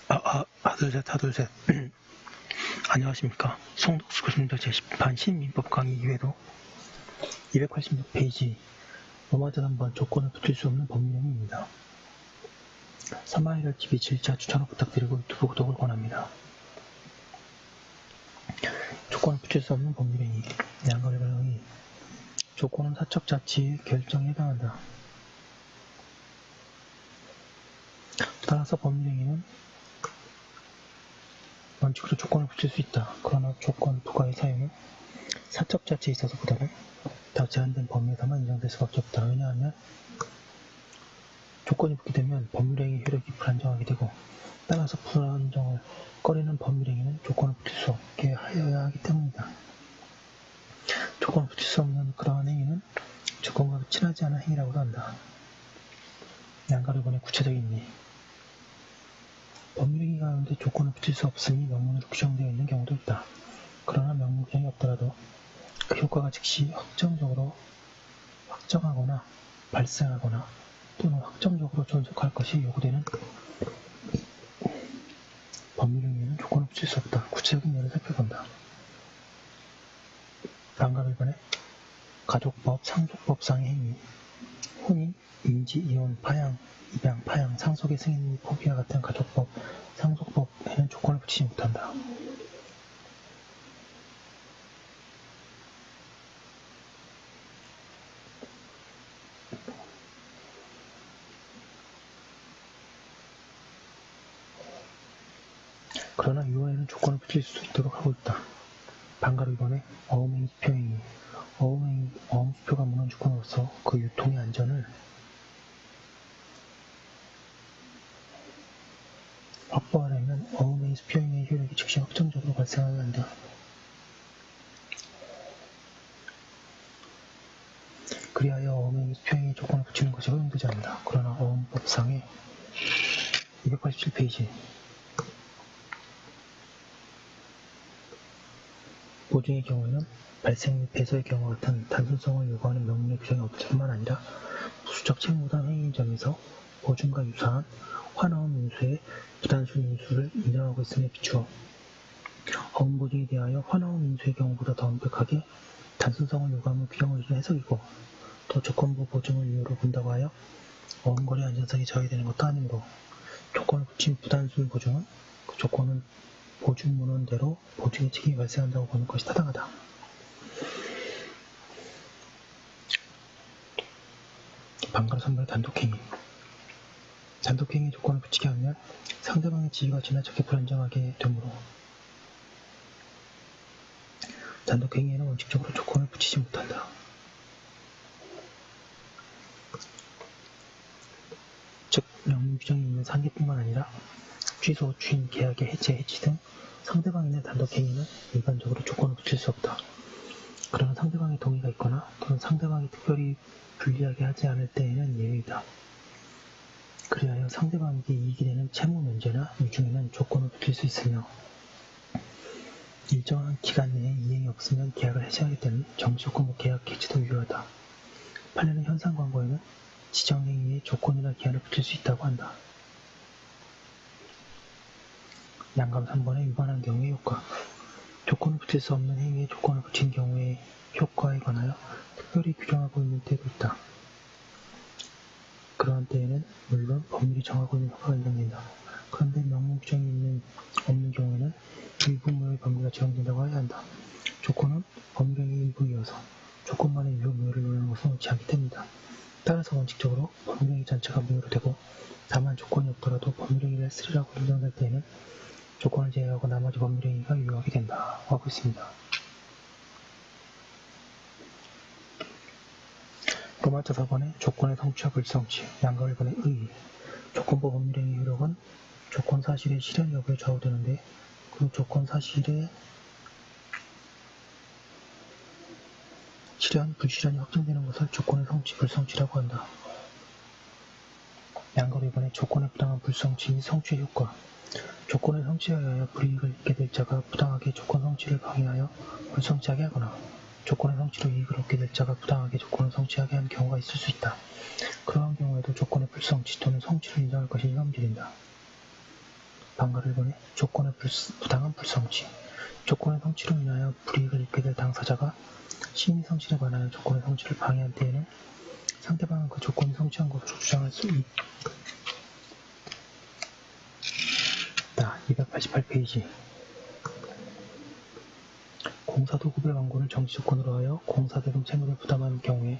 하둘셋. 안녕하십니까. 송덕수 교수님들 제10판 시민법 강의 2회로 286페이지 노마드 한번 조건을 붙일 수 없는 법률행위입니다. 3화이럴 TV 7차 추천을 부탁드리고 유튜브 구독을 권합니다. 조건을 붙일 수 없는 법률행위 양거래 행위 조건은 사적 자치의 결정에 해당한다. 따라서 법률행위는 원칙으로 조건을 붙일 수 있다. 그러나 조건 부과의 사용은 사적 자치에 있어서보다는 더 제한된 범위에서만 인정될 수밖에 없다. 왜냐하면 조건이 붙게 되면 법률행위 효력이 불안정하게 되고, 따라서 불안정을 꺼리는 법률행위는 조건을 붙일 수 없게 하여야 하기 때문이다. 조건을 붙일 수 없는 그러한 행위는 조건과 친하지 않은 행위라고도 한다. 양가를 보내 구체적인 예. 법률행위 가운데 조건을 붙일 수 없으니 명문으로 규정되어 있는 경우도 있다. 그러나 명문 규정이 없더라도 그 효과가 즉시 확정하거나 발생하거나 또는 확정적으로 존속할 것이 요구되는 법률행위에는 조건을 붙일 수 없다. 구체적인 예를 살펴본다. 방과 일반의 가족법, 상속법상의 행위, 혼인, 임지, 이혼, 파양, 입양, 파양, 상속의 승인, 포기와 같은 가족법, 상속법에는 조건을 붙이지 못한다. 그러나 유언에는 조건을 붙일 수 있도록 하고 있다. 방가로 이번에 어음행위 수표행위, 어음 수표가 무너진 조건으로서 그 유통의 안전을 확보하려면 어음행위 수표행위의 효력이 즉시 확정적으로 발생하여야 한다. 그리하여 어음행위 수표행위 조건을 붙이는 것이 허용되지 않는다. 그러나 어음법상의 287페이지 보증의 경우에는 발생 및 배서의 경우와 같은 단순성을 요구하는 명문의 규정이 없을 뿐만 아니라 부수적 채무단 행위인 점에서 보증과 유사한 환화음 인수의 부단순 인수를 인정하고 있음에 비추어 어음보증에 대하여 환화음 인수의 경우보다 더 엄격하게 단순성을 요구하는 규정을 이룬 해석이고, 또 조건부 보증을 이유로 본다고 하여 어음거래 안전성이 저해되는 것도 아니므로 조건을 붙인 부단순 보증은 그 조건은 보증 문헌대로 보증의 책임이 발생한다고 보는 것이 타당하다. 방가로 3번의 단독행위. 단독행위 조건을 붙이게 하면 상대방의 지위가 지나치게 불안정하게 되므로 단독행위에는 원칙적으로 조건을 붙이지 못한다. 즉, 명문 규정이 있는 상계뿐만 아니라 취소, 추인, 계약의 해체, 해지 등 상대방에 있는 단독행위는 일반적으로 조건을 붙일 수 없다. 그러나 상대방의 동의가 있거나 또는 상대방이 특별히 불리하게 하지 않을 때에는 예외이다. 그리하여 상대방에게 이익이 되는 채무 면제나 유증에는 조건을 붙일 수 있으며, 일정한 기간 내에 이행이 없으면 계약을 해지하기 때문에 정지조건부 계약 해지도 유효하다. 판례는 현상 광고에는 지정행위에 조건이나 기한을 붙일 수 있다고 한다. 양감 3번에 위반한 경우의 효과. 조건을 붙일 수 없는 행위에 조건을 붙인 경우의 효과에 관하여 특별히 규정하고 있는 때도 있다. 그러한 때에는 물론 법률이 정하고 있는 효과가 인정된다. 그런데 명문 규정이 없는 경우에는 일부무효의 법률가 적용된다고 해야 한다. 조건은 법률행위 일부이어서 조건만의 유효 무효를 논하는 것은 옳지 않기 때문이다. 따라서 원칙적으로 법률행위 전체가 무효로 되고, 다만 조건이 없더라도 법률행위를 했으리라고 인정될 때에는 조건을 제외하고 나머지 법률행위가 유효하게 된다 하고 있습니다. 로마자 4번에 조건의 성취와 불성취, 양가 1번의 의. 조건부 법률행위 효력은 조건 사실의 실현 여부에 좌우되는데, 그 조건 사실의 실현, 불실현이 확정되는 것을 조건의 성취, 불성취라고 한다. 양가 1번에 조건의 부당한 불성취 및 성취의 효과. 조건의 성취에 의하여 불이익을 입게 될 자가 부당하게 조건 성취를 방해하여 불성취하게 하거나, 조건의 성취로 이익을 얻게 될 자가 부당하게 조건을 성취하게 한 경우가 있을 수 있다. 그러한 경우에도 조건의 불성취 또는 성취를 인정할 것이 현실이다. 방가를 보내 조건의 부당한 불성취, 조건의 성취로 인하여 불이익을 입게 될 당사자가 시인의 성실에 관하여 조건의 성취를 방해한 때에는 상대방은 그 조건이 성취한 것으로 주장할 수 있다. 288페이지. 공사도급의 완고를 정지조건으로 하여 공사대금 채무를 부담한 경우에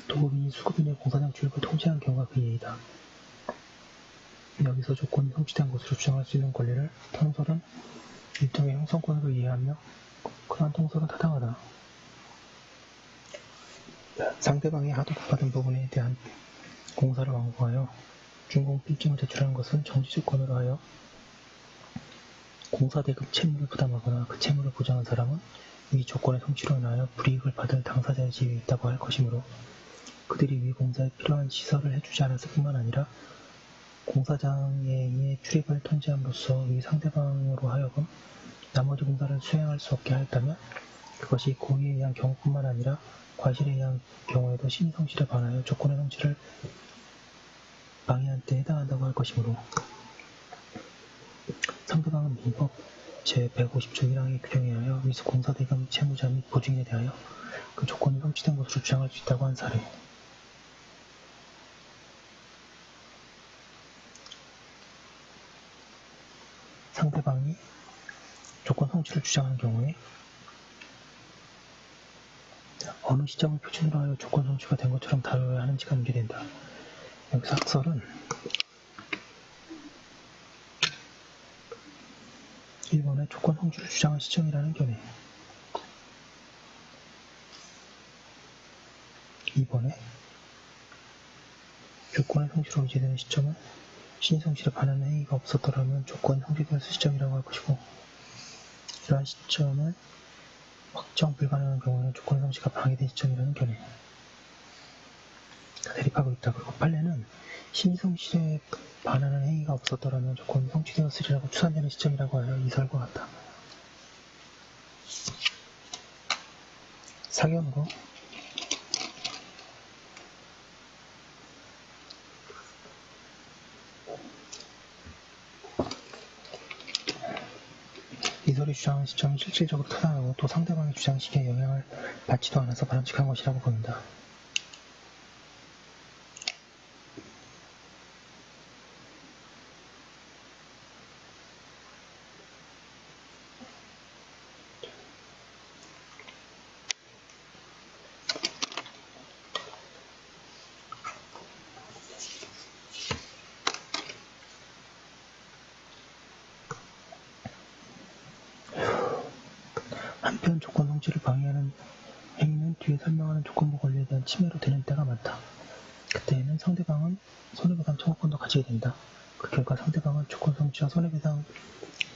도급인이 수급인의 공사장 출입을 통제한 경우가 그 예이다. 여기서 조건이 성취된 것으로 주장할 수 있는 권리를 통설은 일정의 형성권으로 이해하며 그러한 통설은 타당하다. 상대방이 하도급 받은 부분에 대한 공사를 완고하여 준공 필증을 제출하는 것은 정지조건으로 하여 공사대금 채무를 부담하거나 그 채무를 보장한 사람은 위 조건의 성취로 인하여 불이익을 받을 당사자의 지위에 있다고 할 것이므로 그들이 위 공사에 필요한 시설을 해주지 않았을 뿐만 아니라 공사장에 출입을 통제함으로써 위 상대방으로 하여금 나머지 공사를 수행할 수 없게 하였다면 그것이 고의에 의한 경우뿐만 아니라 과실에 의한 경우에도 심성실에 관하여 조건의 성취를 방해한 때에 해당한다고 할 것이므로 상대방은 민법 제150조 1항의 규정에 의하여 위수 공사대금 채무자 및 보증인에 대하여 그 조건이 성취된 것으로 주장할 수 있다고 한 사례. 상대방이 조건 성취를 주장하는 경우에 어느 시점을 표준으로 하여 조건 성취가 된 것처럼 다뤄야 하는지가 문제된다. 여기서 학설은 1번에 조건 성취를 주장한 시점이라는 견해, 2번에 조건의 성취로 의지되는 시점은 신성실에 반하는 행위가 없었더라면 조건이 성취되었을 시점이라고 할 것이고 이러한 시점은 확정 불가능한 경우에는 조건 성취가 방해된 시점이라는 견해. 대립하고 있다. 그리고 판례는 신성실에 반하는 행위가 없었더라면 조건이 성취되었으리라고 추산되는 시점이라고 하여 이설과 같다. 사견으로 이설이 주장하는 시점은 실질적으로 타당하고 또 상대방의 주장 시기에 영향을 받지도 않아서 바람직한 것이라고 보인다. 한편 조건 성취를 방해하는 행위는 뒤에 설명하는 조건부 권리에 대한 침해로 되는 때가 많다. 그때에는 상대방은 손해배상 청구권도 가지게 된다. 그 결과 상대방은 조건 성취와 손해배상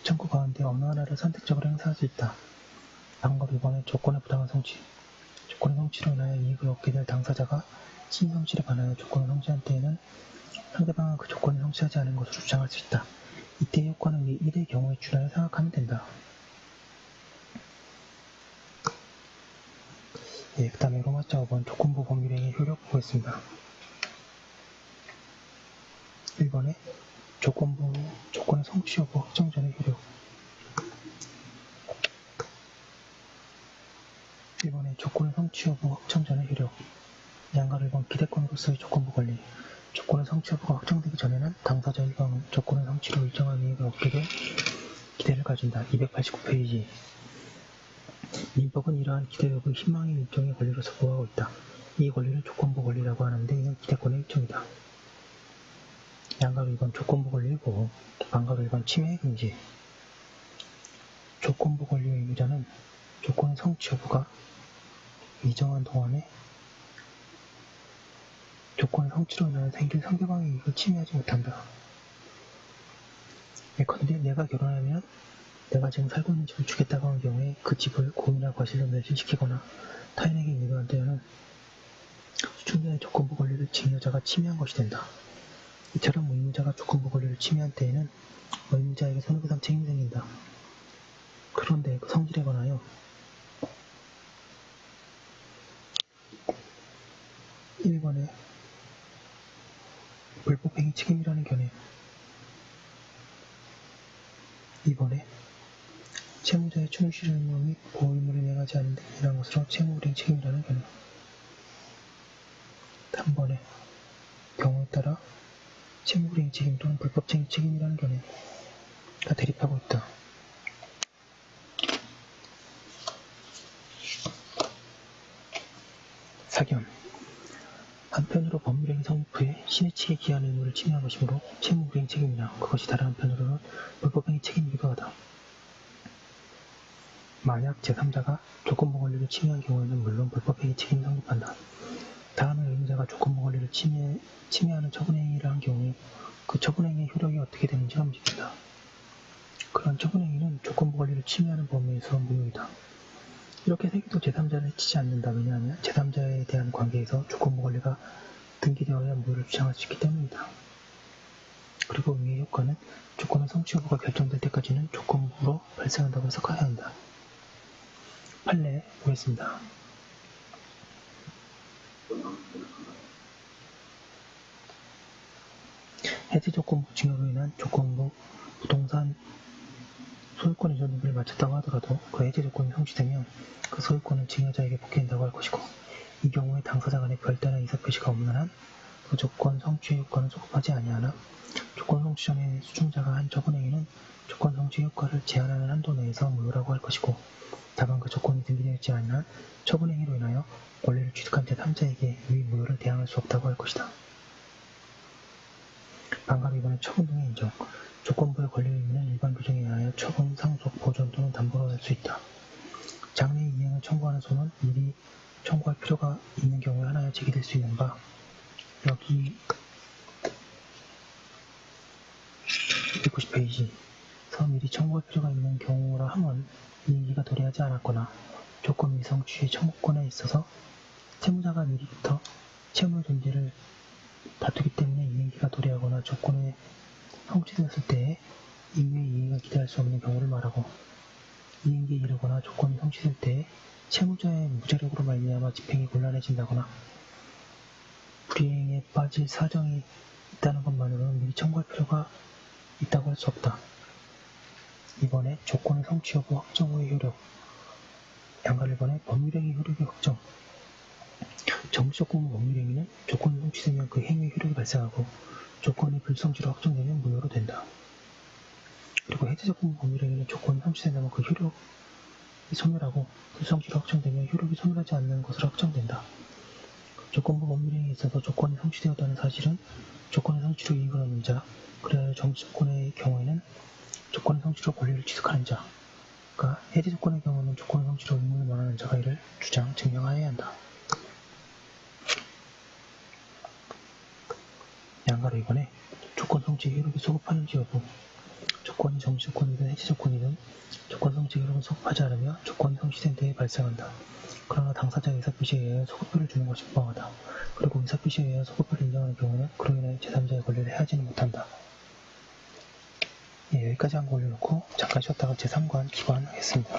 청구 가운데 어느 하나를 선택적으로 행사할 수 있다. 방법 2번의 조건의 부당한 성취. 조건의 성취로 인하여 이익을 얻게 될 당사자가 신성실에 반하여 조건을 성취한 때에는 상대방은 그 조건을 성취하지 않은 것으로 주장할 수 있다. 이때의 효과는 이 1의 경우에 준하여 생각하면 된다. 그 다음에 로마자 5번 조건부 법률행위 효력 보겠습니다. 1번에 조건의 성취 여부 확정 전의 효력. 1번에 조건의 성취 여부 확정 전의 효력. 양가 1번 기대권으로서의 조건부 권리. 조건의 성취 여부가 확정되기 전에는 당사자 1방은 조건의 성취로 일정한 이익을 얻게 될 기대를 가진다. 289페이지. 민법은 이러한 기대 여부 희망의 일종의 권리로서 보호하고 있다. 이 권리를 조건부 권리라고 하는데 이는 기대권의 일종이다. 양가로 2번 조건부 권리의 보호, 방가로 1번 침해 금지. 조건부 권리의 의무자는 조건의 성취 여부가 일정한 동안에 조건의 성취로 인하여 생길 상대방의 이익을 침해하지 못한다. 예컨대 내가 결혼하면 내가 지금 살고 있는 집을 주겠다고 하는 경우에 그 집을 고의나 과실로 멸실시키거나 타인에게 인도한 때에는 수중자의 조건부 권리를 증여자가 침해한 것이 된다. 이처럼 의무자가 조건부 권리를 침해한 때에는 의무자에게 손해배상 책임이 생긴다. 그런데 그 성질에 관하여 1번에 불법행위 책임이라는 견해, 2번에 채무자의 충실 의무 및 보호 의무를 이행하지 않는 데 인한 것으로 채무불이행 책임이라는 견해. 3번에 경우에 따라 채무불이행 책임 또는 불법쟁이 책임이라는 견해가 대립하고 있다. 4견. 한편으로 법률행위 성립 후에 신의 측에 기한 의무를 침해한 것이므로 채무불이행 책임이나 그것이 다른 한편으로는 불법행위 책임이기도 하다. 만약 제3자가 조건부 권리를 침해한 경우에는 물론 불법행위 책임이 성립한다. 다음에 의무자가 조건부 권리를 침해하는 처분행위를 한 경우 그 처분행위의 효력이 어떻게 되는지가 문제입니다. 그런 처분행위는 조건부 권리를 침해하는 범위에서 무효이다. 이렇게 새겨도 제3자를 해치지 않는다. 왜냐하면 제3자에 대한 관계에서 조건부 권리가 등기되어야 무효를 주장할 수 있기 때문이다. 그리고 위의 효과는 조건의 성취 여부가 결정될 때까지는 조건부로 발생한다고 해석해야 한다. 판례 보겠습니다. 해지 조건부 증여로 인한 조건부 부동산 소유권 이전 등기를 마쳤다고 하더라도 그 해지 조건이 성취되면 그 소유권은 증여자에게 복귀된다고 할 것이고, 이 경우에 당사자 간에 별다른 의사표시가 없는 한 그 조건 성취의 효과는 소급하지 아니하나 조건 성취 전에 수중자가 한 처분행위는 조건 성취의 효과를 제한하는 한도 내에서 무효라고 할 것이고, 다만 그 조건이 등기되어 있지 않은 한 처분행위로 인하여 권리를 취득한 제3자에게 위 무효를 대항할 수 없다고 할 것이다. 반감 이번에 처분 등의 인정. 조건부의 권리 의무는 일반 규정에 의하여 처분, 상속, 보존 또는 담보로 할 수 있다. 장래 이행을 청구하는 소는 미리 청구할 필요가 있는 경우에 하나여 제기될 수 있는 바, 여기 290페이지에서 미리 청구할 필요가 있는 경우라 함은 이행기가 도래하지 않았거나 조건 미성취의 청구권에 있어서 채무자가 미리부터 채무의 존재를 다투기 때문에 이행기가 도래하거나 조건에 성취되었을 때에 이후의 이행을 기대할 수 없는 경우를 말하고, 이행기에 이르거나 조건이 성취될 때에 채무자의 무자력으로 말미암아 집행이 곤란해진다거나 불이행에 빠질 사정이 있다는 것만으로는 미리 청구할 필요가 있다고 할 수 없다. 이번에 조건의 성취 여부 확정 후의 효력. 양가 1번에 법률행위 효력의 확정. 정치조건부 법률행위는 조건이 성취되면 그 행위의 효력이 발생하고 조건이 불성취로 확정되면 무효로 된다. 그리고 해제조건부 법률행위는 조건이 성취된다면 그 효력이 소멸하고 불성취로 확정되면 효력이 소멸하지 않는 것으로 확정된다. 조건부 법률행위에 있어서 조건이 성취되었다는 사실은 조건의 성취로 이익을 얻는 자, 그래야 정치조건의 경우에는 조건의 성취로 권리를 취득하는 자, 그러니까 해제조건의 경우는 조건의 성취로 의무를 면하는 자가 이를 주장, 증명하여야 한다. 양가로 이번에 조건 성취의 효력이 소급하는지 여부. 조건이 정치조건이든 해지조건이든 조건 성취의 효력은 소급하지 않으며 조건이 성취된 데에 발생한다. 그러나 당사자의 의사표시에 의하여 소급표를 주는 것이 부당하다. 그리고 의사표시에 의하여 소급표를 인정하는 경우는 그로 인하여 제3자의 권리를 해하지는 못한다. 예, 여기까지 한 거 올려놓고 잠깐 쉬었다가 제3관 기관하겠습니다.